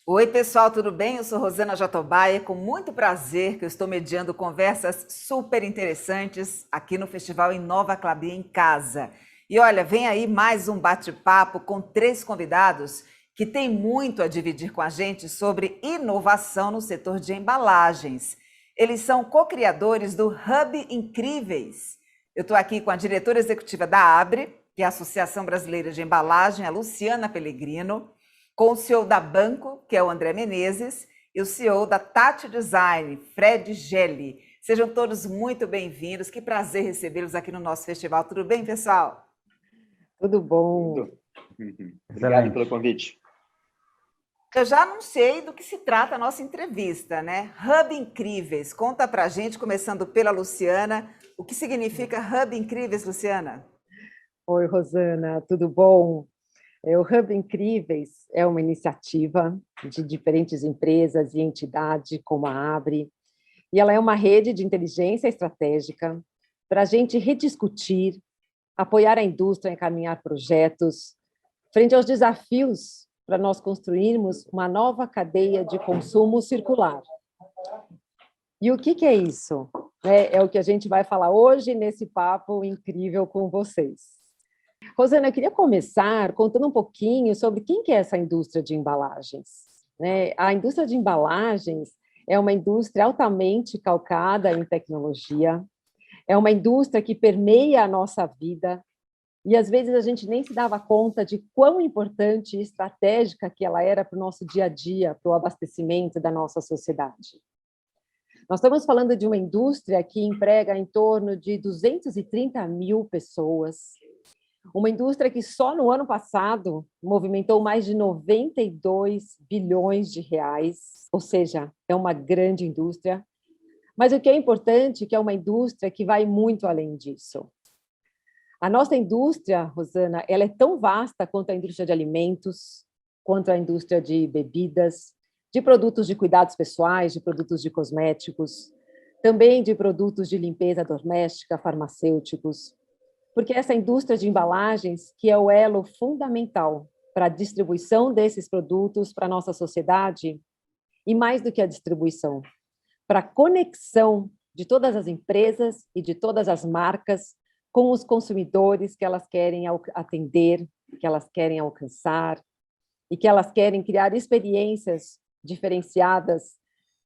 Oi, pessoal, tudo bem? Eu sou Rosana Jatobá e é com muito prazer que eu estou mediando conversas super interessantes aqui no Festival Inova Clabin em Casa. E olha, vem aí mais um bate-papo com três convidados que têm muito a dividir com a gente sobre inovação no setor de embalagens. Eles são co-criadores do Hub Incríveis. Eu estou aqui com a diretora executiva da ABRE, que é a Associação Brasileira de Embalagem, a Luciana Pellegrino, com o CEO da Banco, que é o André Menezes, e o CEO da Tati Design, Fred Gelli. Sejam todos muito bem-vindos. Que prazer recebê-los aqui no nosso festival. Tudo bem, pessoal? Tudo bom. Obrigado pelo convite. Eu já anunciei do que se trata a nossa entrevista, né? Hub Incríveis. Conta pra gente, começando pela Luciana, o que significa Hub Incríveis, Luciana? Oi, Rosana, tudo bom? O Hub Incríveis é uma iniciativa de diferentes empresas e entidades, como a Abre, e ela é uma rede de inteligência estratégica para a gente rediscutir, apoiar a indústria a encaminhar projetos, frente aos desafios para nós construirmos uma nova cadeia de consumo circular. E o que é isso? É o que a gente vai falar hoje nesse papo incrível com vocês. Rosana, eu queria começar contando um pouquinho sobre quem que é essa indústria de embalagens. A indústria de embalagens é uma indústria altamente calcada em tecnologia, é uma indústria que permeia a nossa vida, e às vezes a gente nem se dava conta de quão importante e estratégica que ela era para o nosso dia a dia, para o abastecimento da nossa sociedade. Nós estamos falando de uma indústria que emprega em torno de 230 mil pessoas, uma indústria que só no ano passado movimentou mais de 92 bilhões de reais, ou seja, é uma grande indústria. Mas o que é importante é que é uma indústria que vai muito além disso. A nossa indústria, Rosana, ela é tão vasta quanto a indústria de alimentos, quanto a indústria de bebidas, de produtos de cuidados pessoais, de produtos de cosméticos, também de produtos de limpeza doméstica, farmacêuticos, porque essa indústria de embalagens que é o elo fundamental para a distribuição desses produtos para a nossa sociedade, e mais do que a distribuição, para a conexão de todas as empresas e de todas as marcas com os consumidores que elas querem atender, que elas querem alcançar, e que elas querem criar experiências diferenciadas,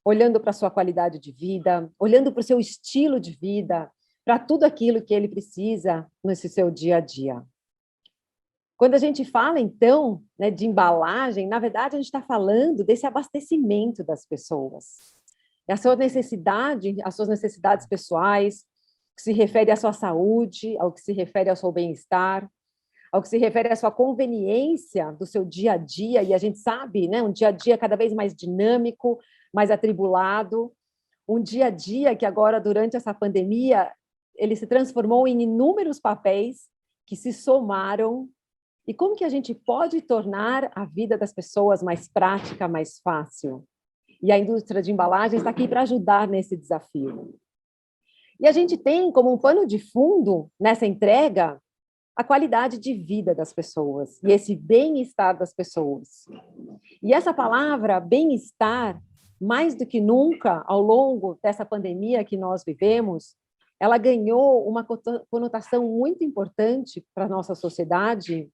olhando para a sua qualidade de vida, olhando para o seu estilo de vida, para tudo aquilo que ele precisa nesse seu dia a dia. Quando a gente fala, então, de embalagem, na verdade, a gente está falando desse abastecimento das pessoas. A sua necessidade, as suas necessidades pessoais, que se refere à sua saúde, ao que se refere ao seu bem-estar, ao que se refere à sua conveniência do seu dia a dia, e a gente sabe, um dia a dia cada vez mais dinâmico, mais atribulado, um dia a dia que agora, durante essa pandemia, ele se transformou em inúmeros papéis que se somaram. E como que a gente pode tornar a vida das pessoas mais prática, mais fácil? E a indústria de embalagens está aqui para ajudar nesse desafio. E a gente tem como um pano de fundo nessa entrega a qualidade de vida das pessoas e esse bem-estar das pessoas. E essa palavra bem-estar, mais do que nunca ao longo dessa pandemia que nós vivemos, ela ganhou uma conotação muito importante para a nossa sociedade,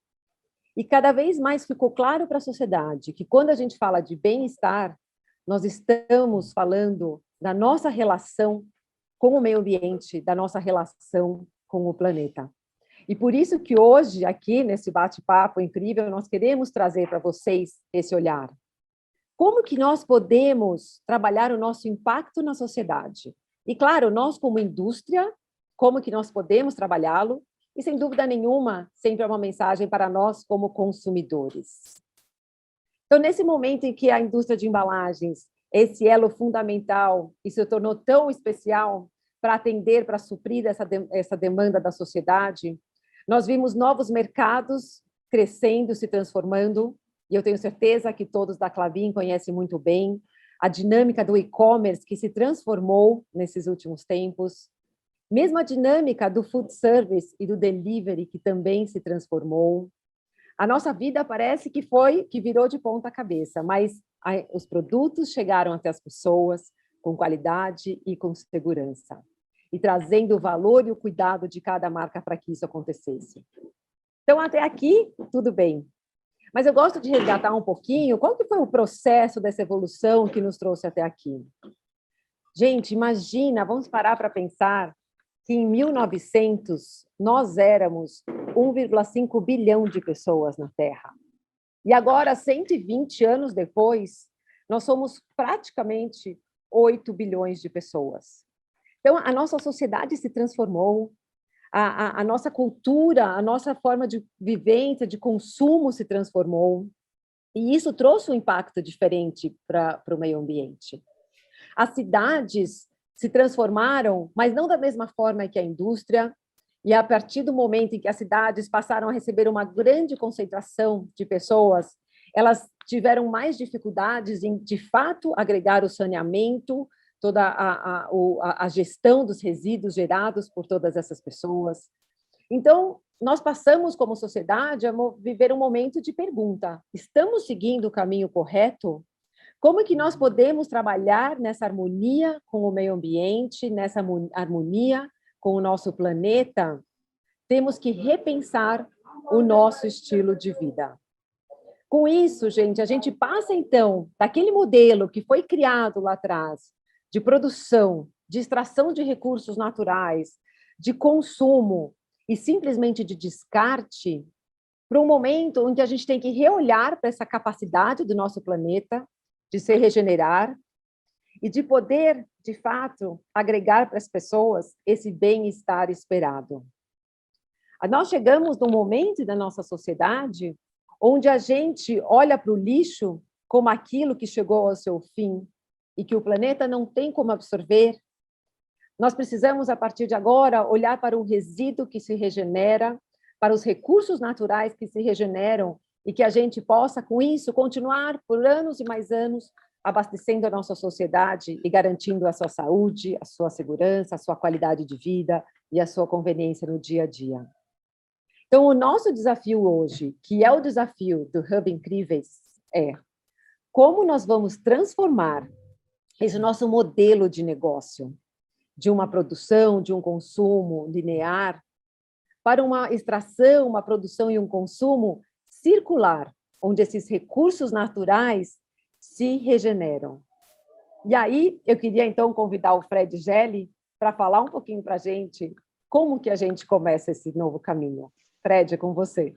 e cada vez mais ficou claro para a sociedade que quando a gente fala de bem-estar, nós estamos falando da nossa relação com o meio ambiente, da nossa relação com o planeta. E por isso que hoje, aqui nesse bate-papo incrível, nós queremos trazer para vocês esse olhar. Como que nós podemos trabalhar o nosso impacto na sociedade? E, claro, nós como indústria, como que nós podemos trabalhá-lo? E, sem dúvida nenhuma, sempre é uma mensagem para nós como consumidores. Então, nesse momento em que a indústria de embalagens, esse elo fundamental, e se tornou tão especial para atender, para suprir essa demanda da sociedade, nós vimos novos mercados crescendo, se transformando, e eu tenho certeza que todos da Klabin conhecem muito bem a dinâmica do e-commerce que se transformou nesses últimos tempos, mesmo a dinâmica do food service e do delivery que também se transformou, A nossa vida parece que virou de ponta cabeça, mas os produtos chegaram até as pessoas com qualidade e com segurança, e trazendo o valor e o cuidado de cada marca para que isso acontecesse. Então, até aqui, tudo bem. Mas eu gosto de resgatar um pouquinho qual que foi o processo dessa evolução que nos trouxe até aqui. Gente, imagina, vamos parar para pensar que em 1900 nós éramos 1,5 bilhão de pessoas na Terra. E agora, 120 anos depois, nós somos praticamente 8 bilhões de pessoas. Então, a nossa sociedade se transformou, a nossa cultura, a nossa forma de vivência, de consumo se transformou, e isso trouxe um impacto diferente para o meio ambiente. As cidades se transformaram, mas não da mesma forma que a indústria, e a partir do momento em que as cidades passaram a receber uma grande concentração de pessoas, elas tiveram mais dificuldades em, de fato, agregar o saneamento, toda a gestão dos resíduos gerados por todas essas pessoas. Então, nós passamos, como sociedade, a viver um momento de pergunta: estamos seguindo o caminho correto? Como é que nós podemos trabalhar nessa harmonia com o meio ambiente, nessa harmonia com o nosso planeta? Temos que repensar o nosso estilo de vida. Com isso, gente, a gente passa, então, daquele modelo que foi criado lá atrás, de produção, de extração de recursos naturais, de consumo e simplesmente de descarte, para um momento em que a gente tem que reolhar para essa capacidade do nosso planeta de se regenerar e de poder, de fato, agregar para as pessoas esse bem-estar esperado. Nós chegamos num momento da nossa sociedade onde a gente olha para o lixo como aquilo que chegou ao seu fim e que o planeta não tem como absorver. Nós precisamos, a partir de agora, olhar para o resíduo que se regenera, para os recursos naturais que se regeneram e que a gente possa, com isso, continuar por anos e mais anos abastecendo a nossa sociedade e garantindo a sua saúde, a sua segurança, a sua qualidade de vida e a sua conveniência no dia a dia. Então, o nosso desafio hoje, que é o desafio do Hub Incríveis, é como nós vamos transformar esse nosso modelo de negócio, de uma produção, de um consumo linear, para uma extração, uma produção e um consumo circular, onde esses recursos naturais se regeneram. E aí, eu queria, então, convidar o Fred Gelli para falar um pouquinho para a gente como que a gente começa esse novo caminho. Fred, é com você.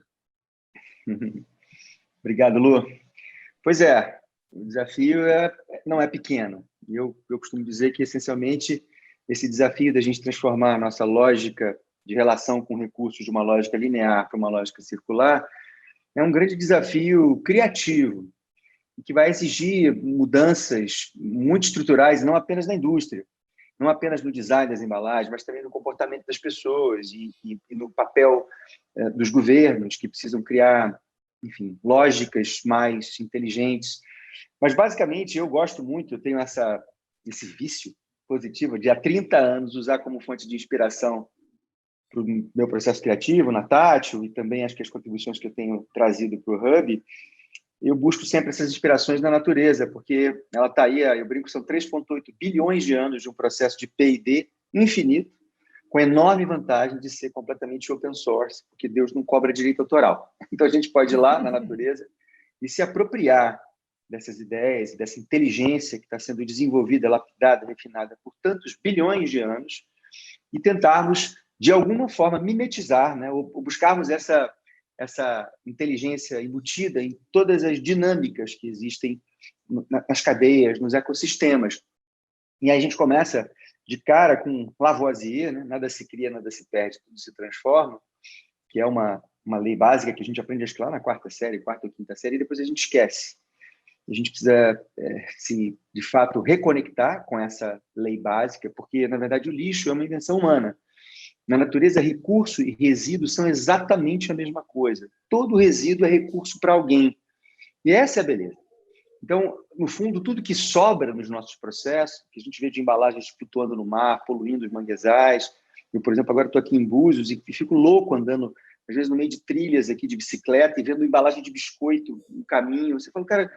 Obrigado, Lu. Pois é, o desafio não é pequeno. Eu costumo dizer que, essencialmente, esse desafio da gente transformar a nossa lógica de relação com recursos de uma lógica linear para uma lógica circular é um grande desafio criativo, que vai exigir mudanças muito estruturais, não apenas na indústria, não apenas no design das embalagens, mas também no comportamento das pessoas e no papel dos governos, que precisam criar, enfim, lógicas mais inteligentes. Mas, basicamente, eu gosto muito, eu tenho esse vício positivo de, há 30 anos, usar como fonte de inspiração para o meu processo criativo, na Tátil, e também acho que as contribuições que eu tenho trazido para o Hub. Eu busco sempre essas inspirações na natureza, porque ela está aí, eu brinco, são 3,8 bilhões de anos de um processo de P&D infinito, com enorme vantagem de ser completamente open source, porque Deus não cobra direito autoral. Então, a gente pode ir lá na natureza e se apropriar dessas ideias, dessa inteligência que está sendo desenvolvida, lapidada, refinada por tantos bilhões de anos, e tentarmos, de alguma forma, mimetizar, né, ou buscarmos essa inteligência embutida em todas as dinâmicas que existem nas cadeias, nos ecossistemas. E aí a gente começa de cara com Lavoisier, né? Nada se cria, nada se perde, tudo se transforma, que é uma lei básica que a gente aprende, acho que lá na quarta ou quinta série, e depois a gente esquece. A gente precisa se, de fato, reconectar com essa lei básica, porque, na verdade, o lixo é uma invenção humana. Na natureza, recurso e resíduo são exatamente a mesma coisa. Todo resíduo é recurso para alguém. E essa é a beleza. Então, no fundo, tudo que sobra nos nossos processos, que a gente vê de embalagens flutuando no mar, poluindo os manguezais. Eu, por exemplo, agora estou aqui em Búzios e fico louco andando às vezes no meio de trilhas aqui de bicicleta e vendo embalagem de biscoito no caminho. Você fala, cara,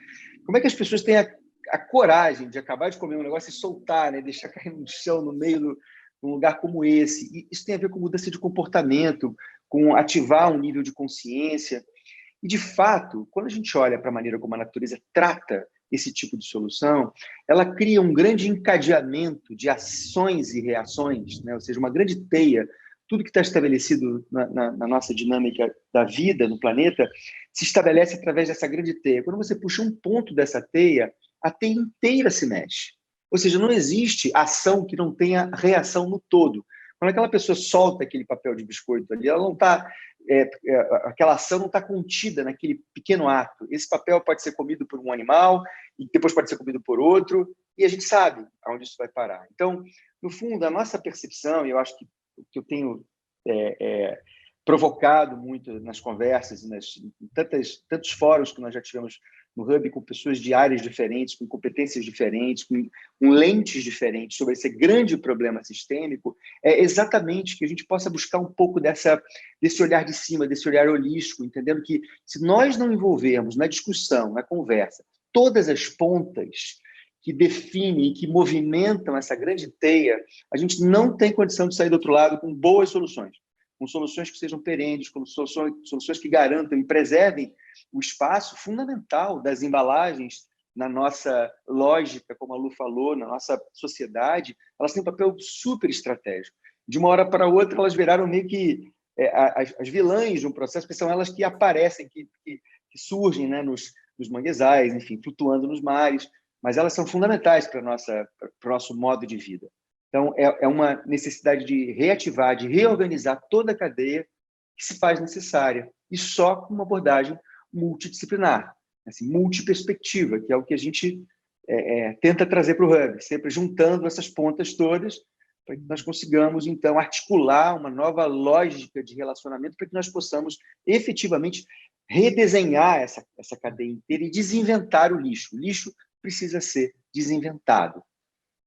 como é que as pessoas têm a coragem de acabar de comer um negócio e soltar, né? Deixar cair no chão no meio de um lugar como esse? E isso tem a ver com mudança de comportamento, com ativar um nível de consciência. E, de fato, quando a gente olha para a maneira como a natureza trata esse tipo de solução, ela cria um grande encadeamento de ações e reações, né? Ou seja, uma grande teia. Tudo que está estabelecido na nossa dinâmica da vida no planeta se estabelece através dessa grande teia. Quando você puxa um ponto dessa teia, a teia inteira se mexe. Ou seja, não existe ação que não tenha reação no todo. Quando aquela pessoa solta aquele papel de biscoito ali, ela não está... aquela ação não está contida naquele pequeno ato. Esse papel pode ser comido por um animal e depois pode ser comido por outro, e a gente sabe aonde isso vai parar. Então, no fundo, a nossa percepção, e eu acho que o que eu tenho provocado muito nas conversas, em tantos fóruns que nós já tivemos no Hub, com pessoas de áreas diferentes, com competências diferentes, com lentes diferentes sobre esse grande problema sistêmico, é exatamente que a gente possa buscar um pouco desse olhar de cima, desse olhar holístico, entendendo que se nós não envolvermos na discussão, na conversa, todas as pontas que definem e que movimentam essa grande teia, a gente não tem condição de sair do outro lado com boas soluções, com soluções que sejam perenes, com soluções que garantam e preservem o espaço fundamental das embalagens na nossa lógica, como a Lu falou, na nossa sociedade. Elas têm um papel super estratégico. De uma hora para outra, elas viraram meio que as vilãs de um processo, porque são elas que aparecem, que surgem, né, nos manguezais, enfim, flutuando nos mares, mas elas são fundamentais para o nosso modo de vida. Então, é uma necessidade de reativar, de reorganizar toda a cadeia que se faz necessária, e só com uma abordagem multidisciplinar, assim, multiperspectiva, que é o que a gente tenta trazer para o Hub, sempre juntando essas pontas todas, para que nós consigamos, então, articular uma nova lógica de relacionamento para que nós possamos efetivamente redesenhar essa cadeia inteira e desinventar o lixo. O lixo precisa ser desinventado.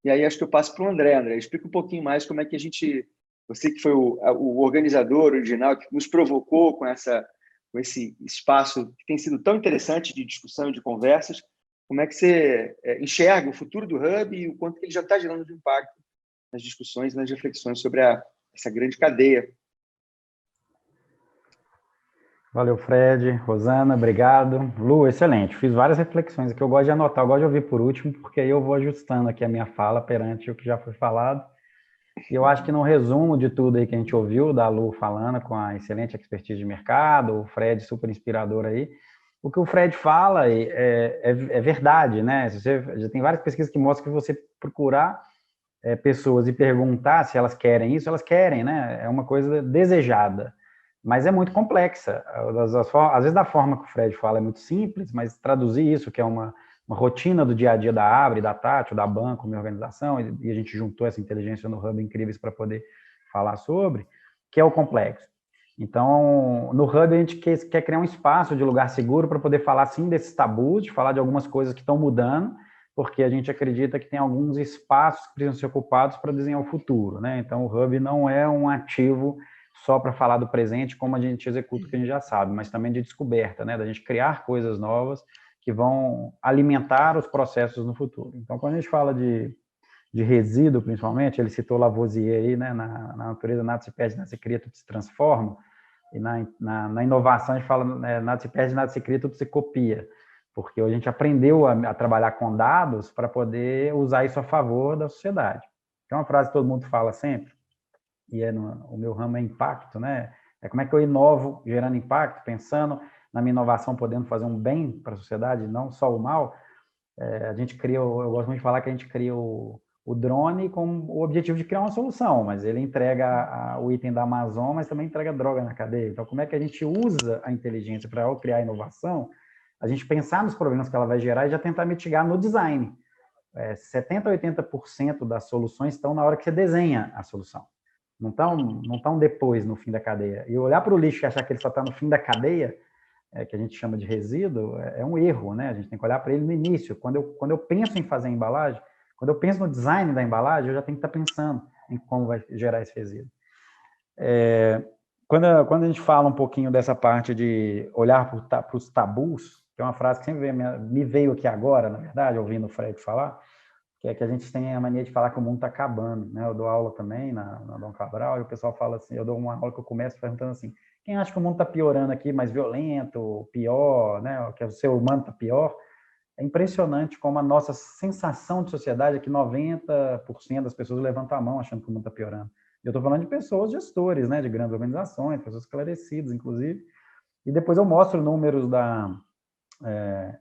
E aí acho que eu passo para o André. André, explica um pouquinho mais como é que a gente... Você que foi o organizador original, que nos provocou com esse espaço que tem sido tão interessante de discussão e de conversas, como é que você enxerga o futuro do Hub e o quanto que ele já está gerando de impacto nas discussões e nas reflexões sobre essa grande cadeia. Valeu, Fred. Rosana, obrigado. Lu, excelente. Fiz várias reflexões aqui. Eu gosto de anotar, eu gosto de ouvir por último, porque aí eu vou ajustando aqui a minha fala perante o que já foi falado. E eu acho que no resumo de tudo aí que a gente ouviu, da Lu falando com a excelente expertise de mercado, o Fred super inspirador aí, o que o Fred fala é verdade, né? Já tem várias pesquisas que mostram que você procurar pessoas e perguntar se elas querem isso, elas querem, né? É uma coisa desejada. Mas é muito complexa. Às vezes, da forma que o Fred fala, é muito simples, mas traduzir isso, que é uma rotina do dia a dia da Abre, da Tati, da Banco, minha organização, e a gente juntou essa inteligência no Hub Incríveis para poder falar sobre, que é o complexo. Então, no Hub, a gente quer criar um espaço de lugar seguro para poder falar, sim, desses tabus, de falar de algumas coisas que estão mudando, porque a gente acredita que tem alguns espaços que precisam ser ocupados para desenhar o futuro, né? Então, o Hub não é um ativo só para falar do presente, como a gente executa o que a gente já sabe, mas também de descoberta, né? Da gente criar coisas novas que vão alimentar os processos no futuro. Então, quando a gente fala de resíduo, principalmente, ele citou Lavoisier aí, né? Na natureza nada se perde, nada se cria, tudo se transforma. E na inovação a gente fala, nada se perde, nada se cria, tudo se copia. Porque a gente aprendeu a trabalhar com dados para poder usar isso a favor da sociedade. Tem uma frase que todo mundo fala sempre, e o meu ramo é impacto, né? É como é que eu inovo gerando impacto, pensando na minha inovação, podendo fazer um bem para a sociedade, não só o mal. A gente cria, eu gosto muito de falar que a gente cria o drone com o objetivo de criar uma solução, mas ele entrega o item da Amazon, mas também entrega droga na cadeia. Então, como é que a gente usa a inteligência para, ao criar inovação, a gente pensar nos problemas que ela vai gerar e já tentar mitigar no design. 70% a 80% das soluções estão na hora que você desenha a solução. Não estão depois, no fim da cadeia. E olhar para o lixo e achar que ele só está no fim da cadeia, que a gente chama de resíduo, é um erro, né? A gente tem que olhar para ele no início. Quando eu penso em fazer a embalagem, quando eu penso no design da embalagem, eu já tenho que estar pensando em como vai gerar esse resíduo. Quando a gente fala um pouquinho dessa parte de olhar para os tabus, que é uma frase que sempre me veio aqui agora, na verdade, ouvindo o Fred falar, que é que a gente tem a mania de falar que o mundo está acabando, né? Eu dou aula também na Dom Cabral, e o pessoal fala assim, eu dou uma aula que eu começo perguntando assim, quem acha que o mundo está piorando aqui, mais violento, pior, né? Que o ser humano está pior? É impressionante como a nossa sensação de sociedade é que 90% das pessoas levantam a mão achando que o mundo está piorando. Eu estou falando de pessoas gestores, né, de grandes organizações, pessoas esclarecidas, inclusive. E depois eu mostro números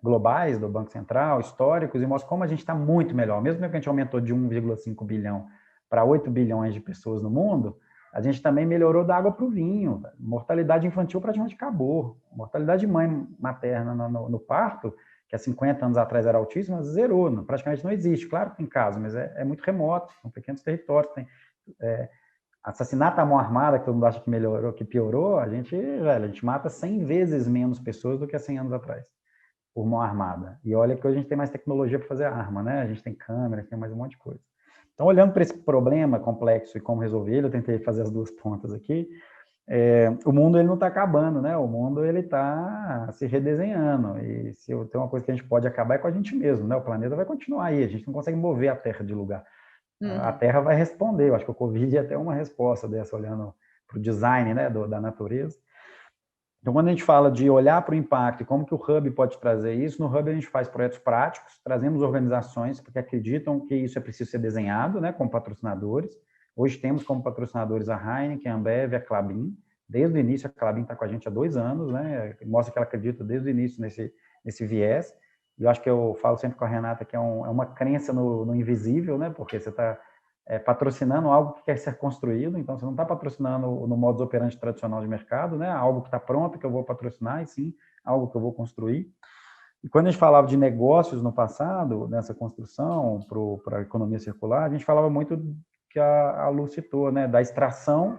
globais do Banco Central, históricos, e mostro como a gente está muito melhor. Mesmo que a gente aumentou de 1,5 bilhão para 8 bilhões de pessoas no mundo, a gente também melhorou da água para o vinho. Mortalidade infantil praticamente acabou. Mortalidade de mãe materna no parto, que há 50 anos atrás era altíssima, zerou, praticamente não existe. Claro que tem casos, mas é muito remoto, são pequenos territórios. Tem assassinato à mão armada, que todo mundo acha que melhorou, que piorou, a gente mata 100 vezes menos pessoas do que há 100 anos atrás, por mão armada. E olha que hoje a gente tem mais tecnologia para fazer arma, né? A gente tem câmera, tem mais um monte de coisa. Então, olhando para esse problema complexo e como resolver ele, eu tentei fazer as duas pontas aqui. O mundo ele não está acabando, né? O mundo ele está se redesenhando. E se tem uma coisa que a gente pode acabar é com a gente mesmo, né? O planeta vai continuar aí. A gente não consegue mover a Terra de lugar. A Terra vai responder. Eu acho que o Covid é até uma resposta dessa, olhando para o design, né, da natureza. Então, quando a gente fala de olhar para o impacto e como que o Hub pode trazer isso, no Hub a gente faz projetos práticos, trazemos organizações que acreditam que isso é preciso ser desenhado, né, como patrocinadores. Hoje temos como patrocinadores a Heineken, a Ambev, a Klabin. Desde o início, a Klabin está com a gente há 2 anos, né, mostra que ela acredita desde o início nesse viés. E eu acho que eu falo sempre com a Renata que é uma crença no invisível, né, porque você está patrocinando algo que quer ser construído, então você não está patrocinando no modus operandi tradicional de mercado, né? Algo que está pronto que eu vou patrocinar, e sim algo que eu vou construir. E quando a gente falava de negócios no passado, nessa construção para a economia circular, a gente falava muito que a Lu citou, né? Da extração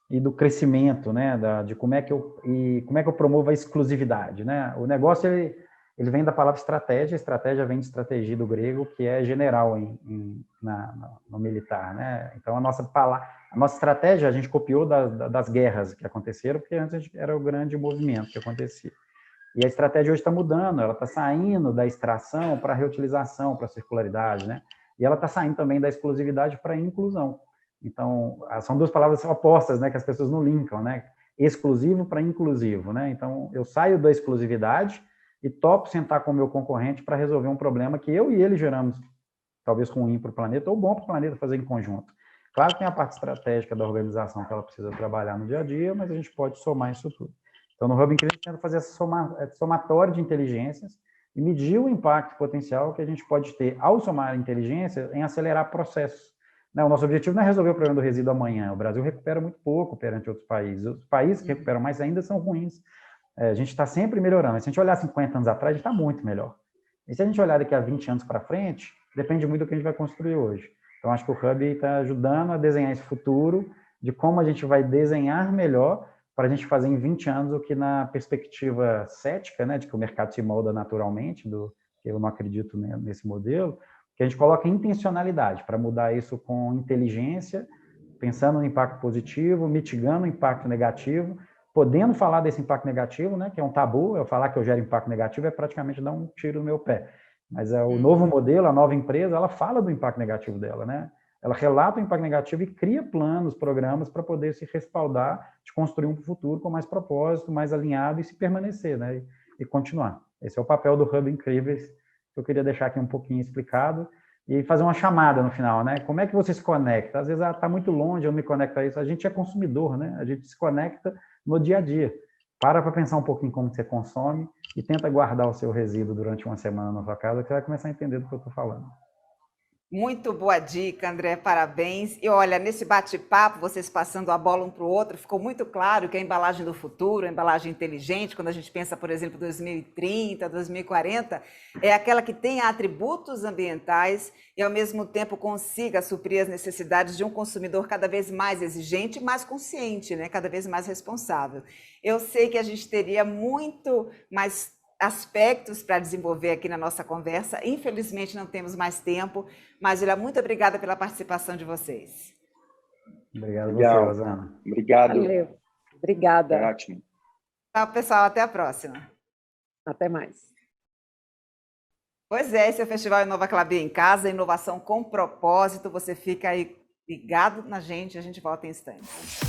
e do crescimento, né? De como é que eu promovo a exclusividade, né? O negócio ele vem da palavra estratégia. Estratégia vem de estratégia do grego, que é general no militar, né? Então, a nossa estratégia a gente copiou das guerras que aconteceram, porque antes era o grande movimento que acontecia. E a estratégia hoje está mudando, ela está saindo da extração para a reutilização, para a circularidade, né? E ela está saindo também da exclusividade para a inclusão. Então, são duas palavras opostas, né? Que as pessoas não linkam, né? Exclusivo para inclusivo, né? Então, eu saio da exclusividade e topo sentar com o meu concorrente para resolver um problema que eu e ele geramos, talvez ruim para o planeta ou bom para o planeta fazer em conjunto. Claro que tem a parte estratégica da organização que ela precisa trabalhar no dia a dia, mas a gente pode somar isso tudo. Então, no Hub Incrível, a gente tenta fazer essa somatória de inteligências e medir o impacto potencial que a gente pode ter ao somar inteligência em acelerar processos. O nosso objetivo não é resolver o problema do resíduo amanhã. O Brasil recupera muito pouco perante outros países. Os países que recuperam mais ainda são ruins. A gente está sempre melhorando. Se a gente olhar 50 anos atrás, a gente está muito melhor. E se a gente olhar daqui a 20 anos para frente, depende muito do que a gente vai construir hoje. Então, acho que o Hub está ajudando a desenhar esse futuro de como a gente vai desenhar melhor para a gente fazer em 20 anos o que na perspectiva cética, né, de que o mercado se molda naturalmente, que eu não acredito nesse modelo, que a gente coloca intencionalidade para mudar isso com inteligência, pensando no impacto positivo, mitigando o impacto negativo, podendo falar desse impacto negativo, né, que é um tabu. Eu falar que eu gero impacto negativo é praticamente dar um tiro no meu pé. Mas o novo modelo, a nova empresa, ela fala do impacto negativo dela, né? Ela relata o impacto negativo e cria planos, programas para poder se respaldar, de construir um futuro com mais propósito, mais alinhado e se permanecer, né? E continuar. Esse é o papel do Hub Incríveis, que eu queria deixar aqui um pouquinho explicado e fazer uma chamada no final, né? Como é que você se conecta? Às vezes está muito longe, eu me conecto a isso. A gente é consumidor, né? A gente se conecta no dia a dia. Para pensar um pouquinho como você consome e tenta guardar o seu resíduo durante uma semana na sua casa, que você vai começar a entender do que eu estou falando. Muito boa dica, André, parabéns. E olha, nesse bate-papo, vocês passando a bola um para o outro, ficou muito claro que a embalagem do futuro, a embalagem inteligente, quando a gente pensa, por exemplo, 2030, 2040, é aquela que tem atributos ambientais e, ao mesmo tempo, consiga suprir as necessidades de um consumidor cada vez mais exigente e mais consciente, né? Cada vez mais responsável. Eu sei que a gente teria muito mais aspectos para desenvolver aqui na nossa conversa. Infelizmente, não temos mais tempo, mas, Julia, muito obrigada pela participação de vocês. Obrigado a você, Rosana. Obrigado. Valeu. Obrigada. É ótimo. Tchau, pessoal. Até a próxima. Até mais. Pois é, esse é o Festival Inova Clabin em Casa, inovação com propósito. Você fica aí ligado na gente, a gente volta em instantes.